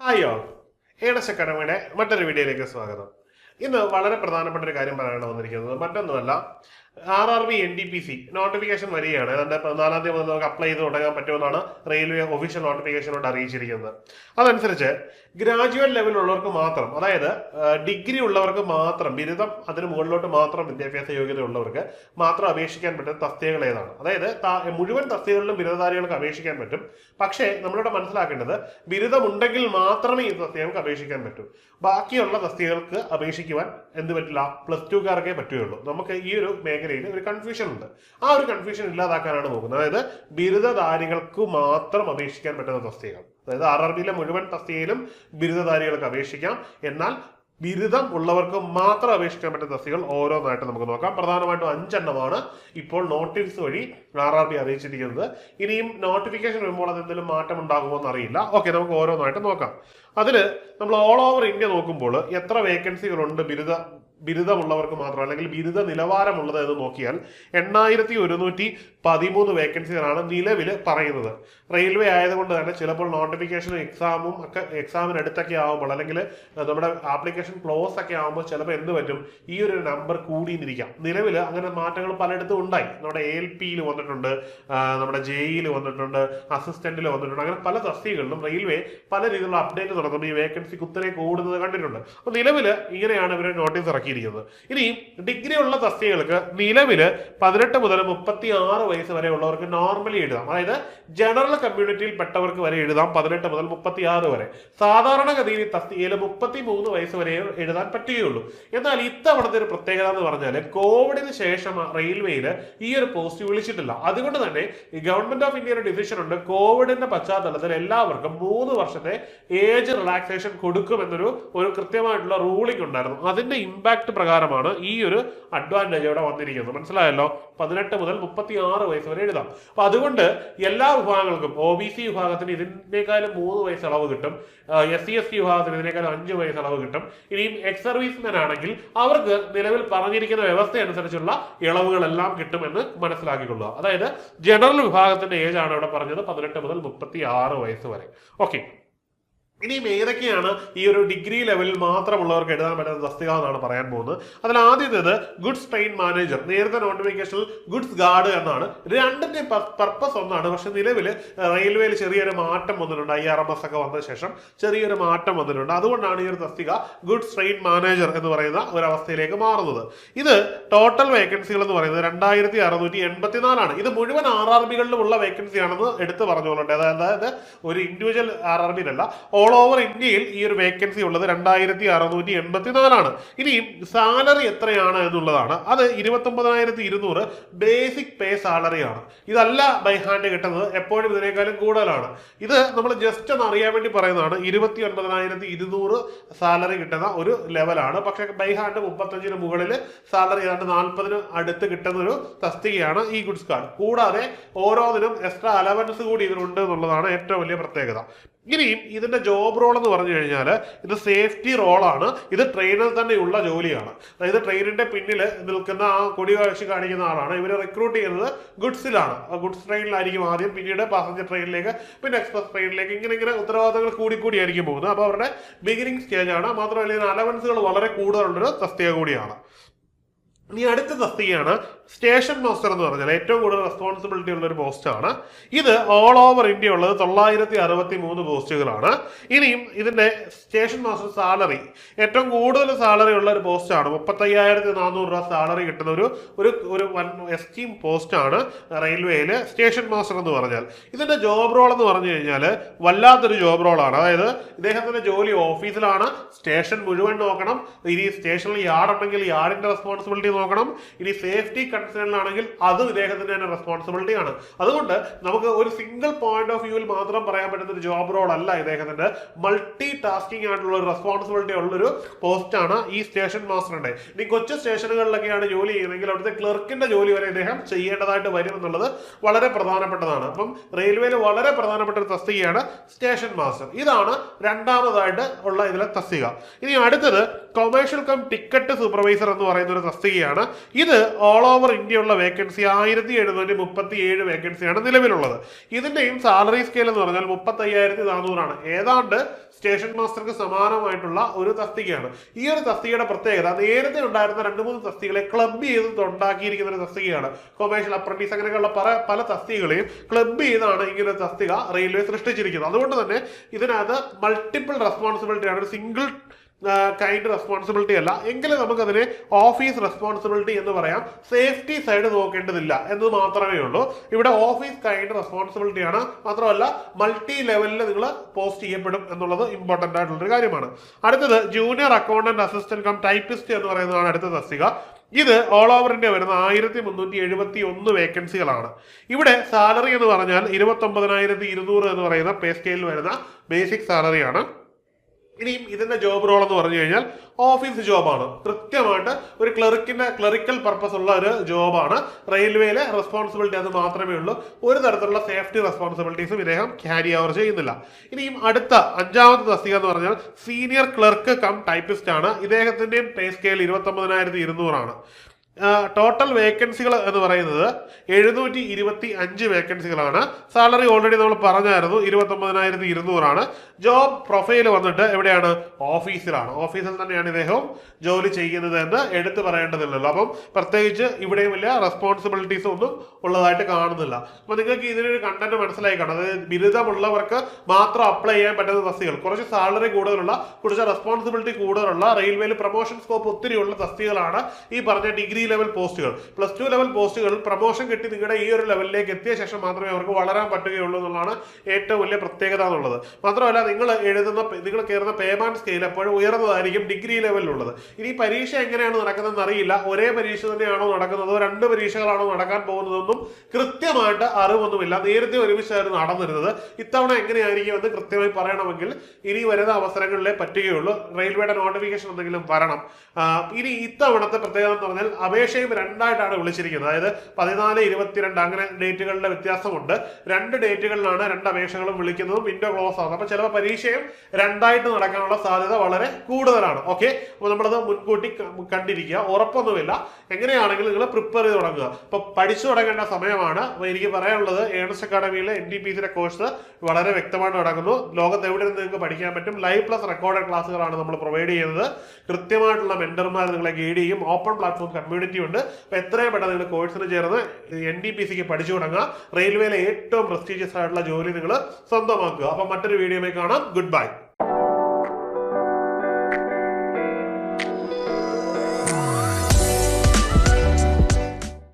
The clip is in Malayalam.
ഹായ് ഓൾ, ഏണസ് അക്കാഡമിയുടെ മറ്റൊരു വീഡിയോയിലേക്ക് സ്വാഗതം. ഇന്ന് വളരെ പ്രധാനപ്പെട്ട ഒരു കാര്യം പറയാനാണ് വന്നിരിക്കുന്നത്. മറ്റൊന്നുമല്ല, RRB NTPC നോട്ടിഫിക്കേഷൻ വരികയാണ്. അതിന്റെ 4-ാം തീയതി മുതൽ നമുക്ക് അപ്ലൈ ചെയ്ത് തുടങ്ങാൻ പറ്റുമെന്നാണ് റെയിൽവേ ഒഫീഷ്യൽ നോട്ടിഫിക്കേഷനോട് അറിയിച്ചിരിക്കുന്നത്. അതനുസരിച്ച് ഗ്രാജുവേറ്റ് ലെവലിലുള്ളവർക്ക് മാത്രം, അതായത് ഡിഗ്രി ഉള്ളവർക്ക് മാത്രം, ബിരുദം അതിന് മുകളിലോട്ട് മാത്രം വിദ്യാഭ്യാസ യോഗ്യത ഉള്ളവർക്ക് മാത്രം അപേക്ഷിക്കാൻ പറ്റുന്ന തസ്തികകൾ ഏതാണ്? അതായത് മുഴുവൻ തസ്തികകളിലും ബിരുദധാരികൾക്ക് അപേക്ഷിക്കാൻ പറ്റും. പക്ഷേ നമ്മളിവിടെ മനസ്സിലാക്കേണ്ടത്, ബിരുദമുണ്ടെങ്കിൽ മാത്രമേ ഈ തസ്തികൾക്ക് അപേക്ഷിക്കാൻ പറ്റൂ. ബാക്കിയുള്ള തസ്തികകൾക്ക് അപേക്ഷിക്കുവാൻ എന്ത് പറ്റില്ല? +2കാർക്കേ പറ്റുകയുള്ളൂ. നമുക്ക് ഈ ഒരു മേഖലയിൽ ഒരു കൺഫ്യൂഷൻ ഉണ്ട്. ആ ഒരു കൺഫ്യൂഷൻ ഇല്ലാതാക്കാനാണ് നോക്കുന്നത്. അതായത് ബിരുദധാരികൾക്ക് മാത്രം അപേക്ഷിക്കാൻ പറ്റുന്ന തസ്തികകൾ, അതായത് RRBയിലെ മുഴുവൻ തസ്തികയിലും ബിരുദധാരികൾക്ക് അപേക്ഷിക്കാം. എന്നാൽ ബിരുദം ഉള്ളവർക്ക് മാത്രം അപേക്ഷിക്കാൻ പറ്റുന്ന തസ്തികകൾ ഓരോന്നായിട്ട് നമുക്ക് നോക്കാം. പ്രധാനമായിട്ടും 5 എണ്ണമാണ് ഇപ്പോൾ നോട്ടീസ് വഴി RRB അറിയിച്ചിരിക്കുന്നത്. ഇനിയും നോട്ടിഫിക്കേഷൻ വരുമ്പോൾ അത് എന്തെങ്കിലും മാറ്റം ഉണ്ടാകുമോ എന്നറിയില്ല. ഓക്കെ, നമുക്ക് ഓരോന്നായിട്ട് നോക്കാം. അതിൽ നമ്മൾ ഓൾ ഓവർ ഇന്ത്യ നോക്കുമ്പോൾ എത്ര വേക്കൻസികളുണ്ട് ബിരുദമുള്ളവർക്ക് മാത്രം, അല്ലെങ്കിൽ ബിരുദ നിലവാരമുള്ളത് എന്ന് നോക്കിയാൽ 8113 വേക്കൻസികളാണ് നിലവിൽ പറയുന്നത്. റെയിൽവേ ആയതുകൊണ്ട് തന്നെ ചിലപ്പോൾ നോട്ടിഫിക്കേഷനും എക്സാമിനടുത്തൊക്കെ ആകുമ്പോൾ, അല്ലെങ്കിൽ നമ്മുടെ ആപ്ലിക്കേഷൻ ക്ലോസ് ഒക്കെ ആകുമ്പോൾ ചിലപ്പോൾ എന്ത് പറ്റും, ഈ ഒരു നമ്പർ കൂടിയിരിക്കാം. നിലവിൽ അങ്ങനെ മാറ്റങ്ങൾ പലയിടത്തും ഉണ്ടായി. നമ്മുടെ ALPയിൽ വന്നിട്ടുണ്ട്, നമ്മുടെ JEയിൽ വന്നിട്ടുണ്ട്, അസിസ്റ്റന്റിൽ വന്നിട്ടുണ്ട്. അങ്ങനെ പല തസ്തികകളിലും റെയിൽവേ പല രീതിയിലുള്ള അപ്ഡേറ്റ് നടത്തുമ്പോൾ ഈ വേക്കൻസി കുത്തനെ കൂടുന്നത് കണ്ടിട്ടുണ്ട്. അപ്പോൾ നിലവിൽ ഇങ്ങനെയാണ് ഇവർ നോട്ടീസ് ഇറക്കിയിരിക്കുന്നത്. ഇനി ഡിഗ്രി ഉള്ള തസ്തികകൾക്ക് നിലവില് 18 മുതൽ 36 വയസ്സ് വരെ ഉള്ളവർക്ക് നോർമലി എഴുതാം. അതായത് ജനറൽ കമ്മ്യൂണിറ്റിയിൽ പെട്ടവർക്ക് വരെ എഴുതാം 18 മുതൽ 36 വരെ. സാധാരണഗതിയിൽ തസ്തികയിൽ 33 വയസ്സ് വരെ എഴുതാൻ പറ്റുകയുള്ളൂ. എന്നാൽ ഇത്തവണത്തെ ഒരു പ്രത്യേകത എന്ന് പറഞ്ഞാൽ, കോവിഡിന് ശേഷം റെയിൽവേയിൽ ഈ ഒരു പോസ്റ്റ് വിളിച്ചിട്ടില്ല. അതുകൊണ്ട് തന്നെ ഈ ഗവൺമെന്റ് ഓഫ് ഇന്ത്യയുടെ ഡിസിഷൻ ഉണ്ട്, കോവിഡിന്റെ പശ്ചാത്തലത്തിൽ എല്ലാവർക്കും 3 വർഷത്തെ ഏജ് റിലാക്സേഷൻ കൊടുക്കുമെന്നൊരു കൃത്യമായിട്ടുള്ള റൂളിംഗ് ഉണ്ടായിരുന്നു. അതിന്റെ ഇമ്പാക്ട് പ്രകാരമാണ് ഈ ഒരു അഡ്വാൻറ്റേജ് ഇവിടെ വന്നിരിക്കുന്നത്. മനസ്സിലായല്ലോ? 18 മുതൽ 36 വയസ്സ് വരെ എഴുതാം. അപ്പൊ അതുകൊണ്ട് എല്ലാ വിഭാഗങ്ങൾക്കും, OBC വിഭാഗത്തിന് ഇതിനേക്കാളും 3 വയസ്സ് ഇളവ് കിട്ടും, SC/ST വിഭാഗത്തിന് ഇതിനേക്കാളും 5 വയസ്സ് ഇളവ് കിട്ടും. ഇനിയും എക്സ് സർവീസ്മെൻ ആണെങ്കിൽ അവർക്ക് നിലവിൽ പറഞ്ഞിരിക്കുന്ന വ്യവസ്ഥ അനുസരിച്ചുള്ള ഇളവുകളെല്ലാം കിട്ടുമെന്ന് മനസ്സിലാക്കിക്കൊള്ളുക. അതായത് ജനറൽ വിഭാഗത്തിന്റെ ഏജ് ആണ് ഇവിടെ പറഞ്ഞത്, 18 മുതൽ 36 വയസ്സ് വരെ. ഓക്കെ, ഇനിയും ഏതൊക്കെയാണ് ഈ ഒരു ഡിഗ്രി ലെവലിൽ മാത്രമുള്ളവർക്ക് എഴുതാൻ പറ്റുന്ന തസ്തിക എന്നാണ് പറയാൻ പോകുന്നത്. അതിൽ ആദ്യത്തേത് ഗുഡ്സ് ട്രെയിൻ മാനേജർ. നേരത്തെ നോട്ടിഫിക്കേഷനിൽ ഗുഡ്സ് ഗാർഡ് എന്നാണ്. രണ്ടിന്റെ പർപ്പസ് ഒന്നാണ്. പക്ഷെ നിലവിൽ റെയിൽവേയിൽ ചെറിയൊരു മാറ്റം വന്നിട്ടുണ്ട്. IRMS ഒക്കെ വന്ന ശേഷം ചെറിയൊരു മാറ്റം വന്നിട്ടുണ്ട്. അതുകൊണ്ടാണ് ഈ ഒരു തസ്തിക ഗുഡ്സ് ട്രെയിൻ മാനേജർ എന്ന് പറയുന്ന ഒരവസ്ഥയിലേക്ക് മാറുന്നത്. ഇത് ടോട്ടൽ വേക്കൻസികൾ എന്ന് പറയുന്നത് 2684 ഇത് മുഴുവൻ RRBകളിലും ഉള്ള വേക്കൻസി ആണെന്ന് എടുത്തു പറഞ്ഞുകൊള്ളട്ടെ. അതായത് ഒരു ഇൻഡിവിജ്വൽ RRBയിലല്ല, ഓൾ ഓവർ ഇന്ത്യയിൽ ഈ ഒരു വേക്കൻസി ഉള്ളത് 2684. ഇനിയും സാലറി എത്രയാണ് എന്നുള്ളതാണ്. അത് 29,200 ബേസിക് പേ സാലറിയാണ്. ഇതല്ല ബൈ ഹാൻഡ് കിട്ടുന്നത്, എപ്പോഴും ഇതിനേക്കാളും കൂടുതലാണ്. ഇത് നമ്മൾ ജസ്റ്റ് ഒന്ന് അറിയാൻ വേണ്ടി പറയുന്നതാണ്. 29,200 സാലറി കിട്ടുന്ന ഒരു ലെവലാണ്. പക്ഷെ ബൈ ഹാൻഡ് 35-ന് മുകളിൽ സാലറി ഏതാണ്ട് 40-ന് അടുത്ത് കിട്ടുന്ന ഒരു തസ്തികയാണ് ഈ ഗുഡ്സ് കാർഡ്. കൂടാതെ ഓരോന്നിനും എക്സ്ട്രാ അലവൻസ് കൂടി ഇതിനുണ്ട് എന്നുള്ളതാണ് ഏറ്റവും വലിയ പ്രത്യേകത. ഇനിയും ഇതിന്റെ ജോബ് റോൾ എന്ന് പറഞ്ഞു കഴിഞ്ഞാൽ ഇത് സേഫ്റ്റി റോളാണ്. ഇത് ട്രെയിനിൽ തന്നെയുള്ള ജോലിയാണ്. അതായത് ട്രെയിനിന്റെ പിന്നിൽ നിൽക്കുന്ന ആ കൊടി കാണിക്കുന്ന ആളാണ്. ഇവർ റിക്രൂട്ട് ചെയ്യുന്നത് ഗുഡ്സിലാണ്. ഗുഡ്സ് ട്രെയിനിലായിരിക്കും ആദ്യം, പിന്നീട് പാസഞ്ചർ ട്രെയിനിലേക്ക്, പിന്നെ എക്സ്പ്രസ് ട്രെയിനിലേക്ക്, ഇങ്ങനെ ഉത്തരവാദിത്തങ്ങൾ കൂടിയായിരിക്കും പോകുന്നത്. അപ്പോൾ അവരുടെ ബിഗിനിങ് സ്റ്റേജ് ആണ്. മാത്രമല്ല ഇതിന് അലവൻസുകൾ വളരെ കൂടുതലുള്ളൊരു തസ്തിക കൂടിയാണ്. ഇനി അടുത്ത തസ്തികയാണ് സ്റ്റേഷൻ മാസ്റ്റർ എന്ന് പറഞ്ഞാൽ ഏറ്റവും കൂടുതൽ റെസ്പോൺസിബിലിറ്റി ഉള്ള ഒരു പോസ്റ്റാണ്. ഇത് ഓൾ ഓവർ ഇന്ത്യ ഉള്ളത് 963 പോസ്റ്റുകളാണ്. ഇനിയും ഇതിന്റെ സ്റ്റേഷൻ മാസ്റ്റർ സാലറി ഏറ്റവും കൂടുതൽ സാലറി ഉള്ള ഒരു പോസ്റ്റാണ്. 35,400 രൂപ സാലറി കിട്ടുന്ന ഒരു വൻ എസ്കീം പോസ്റ്റാണ് റെയിൽവേയില് സ്റ്റേഷൻ മാസ്റ്റർ എന്ന് പറഞ്ഞാൽ. ഇതിന്റെ ജോബ് റോൾ എന്ന് പറഞ്ഞു കഴിഞ്ഞാൽ വല്ലാത്തൊരു ജോബ് റോളാണ്. അതായത് ഇദ്ദേഹത്തിന്റെ ജോലി ഓഫീസിലാണ്, സ്റ്റേഷൻ മുഴുവൻ നോക്കണം. ഇനി സ്റ്റേഷനിൽ യാർഡ് ഉണ്ടെങ്കിൽ യാർഡിന്റെ റെസ്പോൺസിബിലിറ്റി നോക്കണം. ഇനി സേഫ്റ്റി കൺസേണിലാണെങ്കിൽ അതും ഇദ്ദേഹത്തിന്റെ തന്നെ റെസ്പോൺസിബിലിറ്റി ആണ്. അതുകൊണ്ട് നമുക്ക് ഒരു സിംഗിൾ പോയിന്റ് ഓഫ് വ്യൂവിൽ മാത്രം പറയാൻ പറ്റുന്ന ഒരു ജോബ് റോൾ അല്ല ഇദ്ദേഹത്തിന്റെ. മൾട്ടി ടാസ്കിംഗ് ആയിട്ടുള്ള ഒരു റെസ്പോൺസിബിലിറ്റി ഉള്ളൊരു പോസ്റ്റാണ് ഈ സ്റ്റേഷൻ മാസ്റ്ററിന്റെ. ഇനി കൊച്ചു സ്റ്റേഷനുകളിലൊക്കെയാണ് ജോലി ചെയ്യുന്നതെങ്കിൽ അവിടുത്തെ ക്ലർക്കിന്റെ ജോലി വരെ ഇദ്ദേഹം ചെയ്യേണ്ടതായിട്ട് വരും എന്നുള്ളത് വളരെ പ്രധാനപ്പെട്ടതാണ്. അപ്പം റെയിൽവേയിൽ വളരെ പ്രധാനപ്പെട്ട ഒരു തസ്തികയാണ് സ്റ്റേഷൻ മാസ്റ്റർ. ഇതാണ് രണ്ടാമതായിട്ട് ഉള്ള ഇതിലെ തസ്തിക. ഇനി അടുത്തത് കൊമേഴ്ഷ്യൽ കം ടിക്കറ്റ് സൂപ്പർവൈസർ എന്ന് പറയുന്ന ഒരു തസ്തികയാണ്. വേക്കൻസിയാണ്. ഇത് ഓൾ ഓവർ ഇന്ത്യ ഉള്ള വേക്കൻസി 1737 വേക്കൻസിയാണ് നിലവിലുള്ളത്. ഇതിന്റെയും സാലറി സ്കെയിൽ എന്ന് പറഞ്ഞാൽ 35,400 ഏതാണ്ട് സ്റ്റേഷൻ മാസ്റ്റർക്ക് സമാനമായിട്ടുള്ള ഒരു തസ്തികയാണ്. ഈ ഒരു തസ്തികയുടെ പ്രത്യേകത നേരത്തെ ഉണ്ടായിരുന്ന 2-3 തസ്തികളെ ക്ലബ് ചെയ്ത് ഉണ്ടാക്കിയിരിക്കുന്ന ഒരു തസ്തികയാണ്. കൊമേഴ്ഷ്യൽ അപ്രന്റീസ് അങ്ങനെയൊക്കെയുള്ള പല തസ്തികളെയും ക്ലബ് ചെയ്താണ് ഇങ്ങനെ തസ്തിക റെയിൽവേ സൃഷ്ടിച്ചിരിക്കുന്നത്. അതുകൊണ്ട് തന്നെ ഇതിനകത്ത് മൾട്ടിപ്പിൾ റെസ്പോൺസിബിലിറ്റി ആണ്, ഒരു സിംഗിൾ കൈൻഡ് റെസ്പോൺസിബിലിറ്റി അല്ല. എങ്കിലും നമുക്കതിനെ ഓഫീസ് റെസ്പോൺസിബിലിറ്റി എന്ന് പറയാം. സേഫ്റ്റി സൈഡ് നോക്കേണ്ടതില്ല എന്ന് മാത്രമേ ഉള്ളൂ. ഇവിടെ ഓഫീസ് കൈൻഡ് റെസ്പോൺസിബിലിറ്റി ആണ്. മാത്രമല്ല മൾട്ടി ലെവലിൽ നിങ്ങൾ പോസ്റ്റ് ചെയ്യപ്പെടും എന്നുള്ളത് ഇമ്പോർട്ടന്റ് ആയിട്ടുള്ളൊരു കാര്യമാണ്. അടുത്തത് junior accountant assistant cum typist എന്ന് പറയുന്നതാണ് അടുത്ത തസ്തിക. ഇത് ഓൾ ഓവർ ഇന്ത്യ വരുന്ന 1371 വേക്കൻസികളാണ്. ഇവിടെ സാലറി എന്ന് പറഞ്ഞാൽ 29,200 എന്ന് പറയുന്ന പേ സ്കെയിലിൽ വരുന്ന ബേസിക് സാലറിയാണ്. ഇനിയും ഇതിന്റെ ജോബ് റോൾ എന്ന് പറഞ്ഞു കഴിഞ്ഞാൽ ഓഫീസ് ജോബാണ്. കൃത്യമായിട്ട് ഒരു ക്ലറിക്കൽ പർപ്പസ് ഉള്ള ഒരു ജോബാണ്. റെയിൽവേയിലെ റെസ്പോൺസിബിലിറ്റി അത് മാത്രമേ ഉള്ളൂ. ഒരു തരത്തിലുള്ള സേഫ്റ്റി റെസ്പോൺസിബിലിറ്റീസും ഇദ്ദേഹം ക്യാരി ഓവർ ചെയ്യുന്നില്ല. ഇനിയും അടുത്ത 5ാമത്തെ തസ്തിക എന്ന് പറഞ്ഞാൽ സീനിയർ ക്ലർക്ക് കം ടൈപ്പിസ്റ്റ് ആണ്. ഇദ്ദേഹത്തിന്റെയും പേ സ്കെയിൽ 29,200 ടോട്ടൽ വേക്കൻസികൾ എന്ന് പറയുന്നത് 725 വേക്കൻസികളാണ്. സാലറി ഓൾറെഡി നമ്മൾ പറഞ്ഞായിരുന്നു 29,200. ജോബ് പ്രൊഫൈൽ വന്നിട്ട് എവിടെയാണ്? ഓഫീസിലാണ്. ഓഫീസിൽ തന്നെയാണ് ഇദ്ദേഹം ജോലി ചെയ്യുന്നത് എന്ന് എടുത്തു പറയേണ്ടതില്ലല്ലോ. അപ്പം പ്രത്യേകിച്ച് ഇവിടെയും വലിയ റെസ്പോൺസിബിലിറ്റീസ് ഒന്നും ഉള്ളതായിട്ട് കാണുന്നില്ല. അപ്പൊ നിങ്ങൾക്ക് ഇതിനൊരു കണ്ടന്റ് മനസ്സിലായി കാണും. അതായത് ബിരുദമുള്ളവർക്ക് മാത്രം അപ്ലൈ ചെയ്യാൻ പറ്റുന്ന തസ്തികൾ, കുറച്ച് സാലറി കൂടുതലുള്ള, കുറച്ച് റെസ്പോൺസിബിലിറ്റി കൂടുതലുള്ള, റെയിൽവേയിൽ പ്രൊമോഷൻ സ്കോപ്പ് ഒത്തിരിയുള്ള തസ്തികളാണ് ഈ പറഞ്ഞ ഡിഗ്രി ലെവൽ പോസ്റ്റുകൾ. +2 ലെവൽ പോസ്റ്റുകൾ പ്രൊമോഷൻ കിട്ടി നിങ്ങളുടെ ഈ ഒരു ലെവലിലേക്ക് എത്തിയ ശേഷം മാത്രമേ അവർക്ക് വളരാൻ പറ്റുകയുള്ളൂ എന്നുള്ളതാണ് ഏറ്റവും വലിയ പ്രത്യേകത എന്നുള്ളത്. മാത്രമല്ല നിങ്ങൾ കയറുന്ന പേയ്മെന്റ് സ്കെയിൽ എപ്പോഴും ഉയർന്നതായിരിക്കും ഡിഗ്രി ലെവലിലുള്ളത്. ഇനി പരീക്ഷ എങ്ങനെയാണ് നടക്കുന്നതെന്ന് അറിയില്ല. ഒരേ പരീക്ഷ തന്നെയാണോ നടക്കുന്നതോ 2 പരീക്ഷകളാണോ നടക്കാൻ പോകുന്നതെന്നും കൃത്യമായിട്ട് അറിവൊന്നുമില്ല. നേരത്തെ ഒരുമിച്ചായിരുന്നു നടന്നിരുന്നത്. ഇത്തവണ എങ്ങനെയായിരിക്കും എന്ന് കൃത്യമായി പറയണമെങ്കിൽ ഇനി വരുന്ന അവസരങ്ങളിലേ പറ്റുകയുള്ളൂ. റെയിൽവേയുടെ നോട്ടിഫിക്കേഷൻ എന്തെങ്കിലും വരണം. ഇനി ഇത്തവണത്തെ പ്രത്യേകത എന്ന് പറഞ്ഞാൽ അപേക്ഷയും 2ആയിട്ടാണ് വിളിച്ചിരിക്കുന്നത്. അതായത് 14, 22 അങ്ങനെ ഡേറ്റുകളുടെ വ്യത്യാസമുണ്ട്. 2 ഡേറ്റുകളിലാണ് 2 അപേക്ഷകളും വിളിക്കുന്നതും വിൻഡോ ക്ലോസ് ആകുന്നത്. അപ്പൊ ചിലപ്പോൾ പരീക്ഷയും 2ആയിട്ട് നടക്കാനുള്ള സാധ്യത വളരെ കൂടുതലാണ്. ഓക്കെ, അപ്പോൾ നമ്മളത് മുൻകൂട്ടി കണ്ടിരിക്കുക. ഉറപ്പൊന്നുമില്ല. എങ്ങനെയാണെങ്കിലും നിങ്ങൾ പ്രിപ്പയർ ചെയ്ത് തുടങ്ങുക. ഇപ്പൊ പഠിച്ചു തുടങ്ങേണ്ട സമയമാണ്. അപ്പൊ എനിക്ക് പറയാനുള്ളത് ഏണസ്റ്റ് അക്കാഡമിയിലെ NTPCയുടെ കോഴ്സ് വളരെ വ്യക്തമായിട്ട് നടക്കുന്നു. ലോകത്ത് എവിടെ നിന്ന് നിങ്ങൾക്ക് പഠിക്കാൻ പറ്റും. ലൈവ് പ്ലസ് റെക്കോർഡഡ് ക്ലാസ്സുകളാണ് നമ്മൾ പ്രൊവൈഡ് ചെയ്യുന്നത്. കൃത്യമായിട്ടുള്ള മെന്റർമാർ നിങ്ങളെ ഗൈഡ് ചെയ്യും. ഓപ്പൺ പ്ലാറ്റ്ഫോം കമ്മ്യൂണിറ്റി ഉണ്ട്. അപ്പൊ എത്രയും പെട്ടെന്ന് നിങ്ങൾ കോഴ്സിന് ചേർന്ന് NTPCക്ക് പഠിച്ചു തുടങ്ങുക. റെയിൽവേയിലെ ഏറ്റവും പ്രസ്റ്റീജിയസ് ആയിട്ടുള്ള ജോലി നിങ്ങൾ സ്വന്തമാക്കുക. അപ്പൊ മറ്റൊരു വീഡിയോയിൽ കാണാം. Good bye.